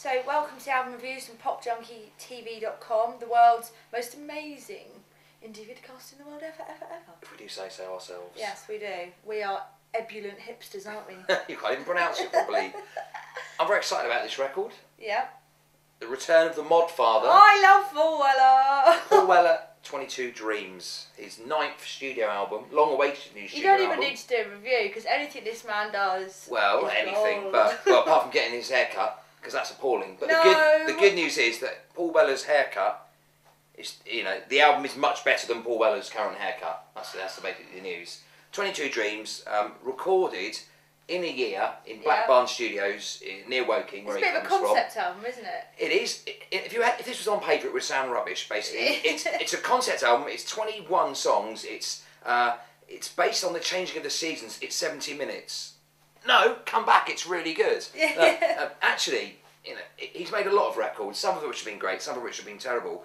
So welcome to the album reviews from PopJunkieTV.com, the world's most amazing indie vidcast in the world ever. If we do say so ourselves. Yes, we do. We are ebullient hipsters, aren't we? You can't even pronounce it properly. I'm very excited about this record. Yeah. The return of the mod father. I love Paul Weller. Paul Weller, 22 Dreams. His 9th studio album, long-awaited new studio album. You don't even need to do a review, because anything this man does Well, is anything, gold. but apart from getting his haircut, because that's appalling. But No. the good news is that Paul Weller's haircut is, the album is much better than Paul Weller's current haircut. That's basically the news. 22 Dreams, recorded in a year in Black Barn Studios near Woking, where he comes from. It's a bit of a concept album, isn't it? It is. If this was on paper, it would sound rubbish. Basically, it's a concept album. It's 21 songs. It's based on the changing of the seasons. It's 70 minutes. No, come back. It's really good. Actually, he's made a lot of records. Some of which have been great. Some of which have been terrible.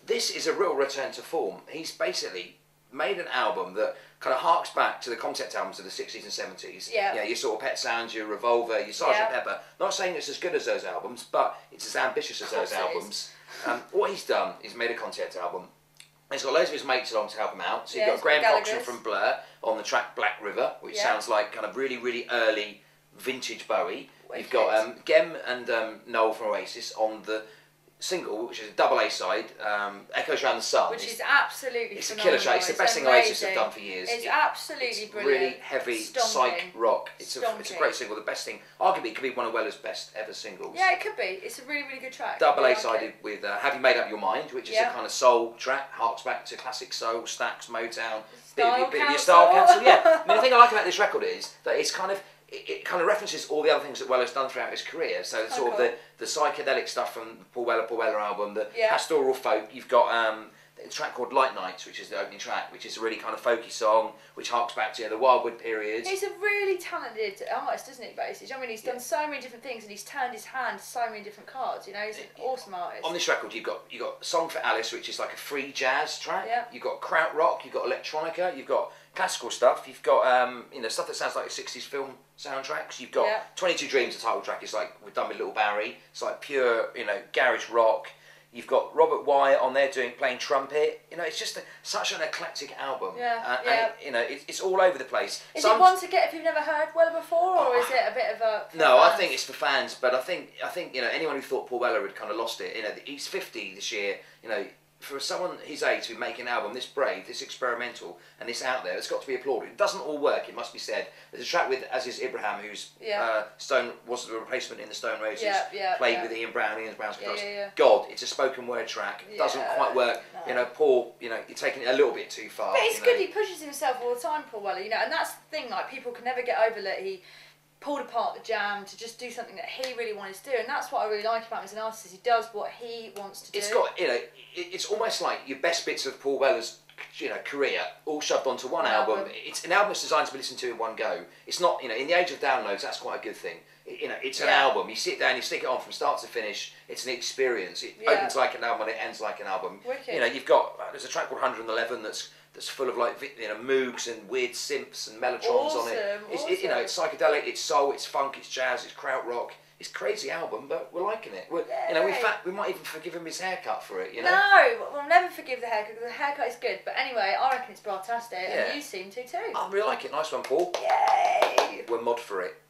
This is a real return to form. He's basically made an album that kind of harks back to the concept albums of the 60s and 70s. Yeah. Your sort of Pet Sounds, your Revolver, your Sgt. Pepper. Not saying it's as good as those albums, but it's as ambitious as those albums. What he's done is made a concept album. He's got loads of his mates along to help him out. So you've got Graham Coxon from Blur on the track Black River, which sounds like kind of really, really early vintage Bowie. Wicked. You've got Gem and Noel from Oasis on the single, which is a double A side, Echoes Around the Sun. Which is absolutely It's phenomenal. a killer track. It's the best thing Oasis have done for years. It's absolutely brilliant. Really heavy psych rock. It's a great single. The best thing, arguably, it could be one of Weller's best ever singles. Yeah, it could be. It's a really, really good track. Double A sided with Have You Made Up Your Mind, which is a kind of soul track, harks back to classic soul, Stax, Motown, bit of your Style Council. Yeah, I mean, the thing I like about this record is that it's kind of. It kind of references all the other things that Weller's done throughout his career. So sort of the psychedelic stuff from the Paul Weller album, the pastoral folk. You've got a track called Light Nights, which is the opening track, which is a really kind of folky song, which harks back to the Wildwood period. He's a really talented artist, isn't he, basically? I mean, he's done so many different things, and he's turned his hand to so many different cards. He's an awesome artist. On this record, you've got Song for Alice, which is like a free jazz track. Yeah. You've got krautrock, you've got electronica, you've got classical stuff, you've got stuff that sounds like a 60s film soundtracks. You've got 22 Dreams, the title track is like we've done with Little Barry. It's like pure, garage rock. You've got Robert Wyatt on there playing trumpet. It's just such an eclectic album. And it's all over the place. Is it one to get if you've never heard Weller before, or is it a bit of a? No, I think it's for fans. But I think anyone who thought Paul Weller had kind of lost it. He's 50 this year. For someone his age to be making an album this brave, this experimental, and this out there, it's got to be applauded. It doesn't all work, it must be said. There's a track with Aziz Ibrahim, who's Stone was the replacement in the Stone Roses, played with Ian Brown's guitars. God, it's a spoken word track. It doesn't quite work. No. Paul, you're taking it a little bit too far. But it's good. He pushes himself all the time, Paul Weller. And that's the thing. Like, people can never get over that he pulled apart the Jam to just do something that he really wanted to do, and that's what I really like about him as an artist. Is he does what he wants to do. It's got it's almost like your best bits of Paul Weller's career all shoved onto one album. It's an album that's designed to be listened to in one go. It's not in the age of downloads, that's quite a good thing. It's an album. You sit down, you stick it on from start to finish. It's an experience. It opens like an album and it ends like an album. Wicked. You've got there's a track called 111 that's full of like Moogs and weird synths and mellotrons on it. It's psychedelic, it's soul, it's funk, it's jazz, it's krautrock. It's a crazy album, but we're liking it. In fact, we might even forgive him his haircut for it. No, we'll never forgive the haircut because the haircut is good. But anyway, I reckon it's fantastic, and you seem to too. I really like it. Nice one, Paul. Yay! We're mod for it.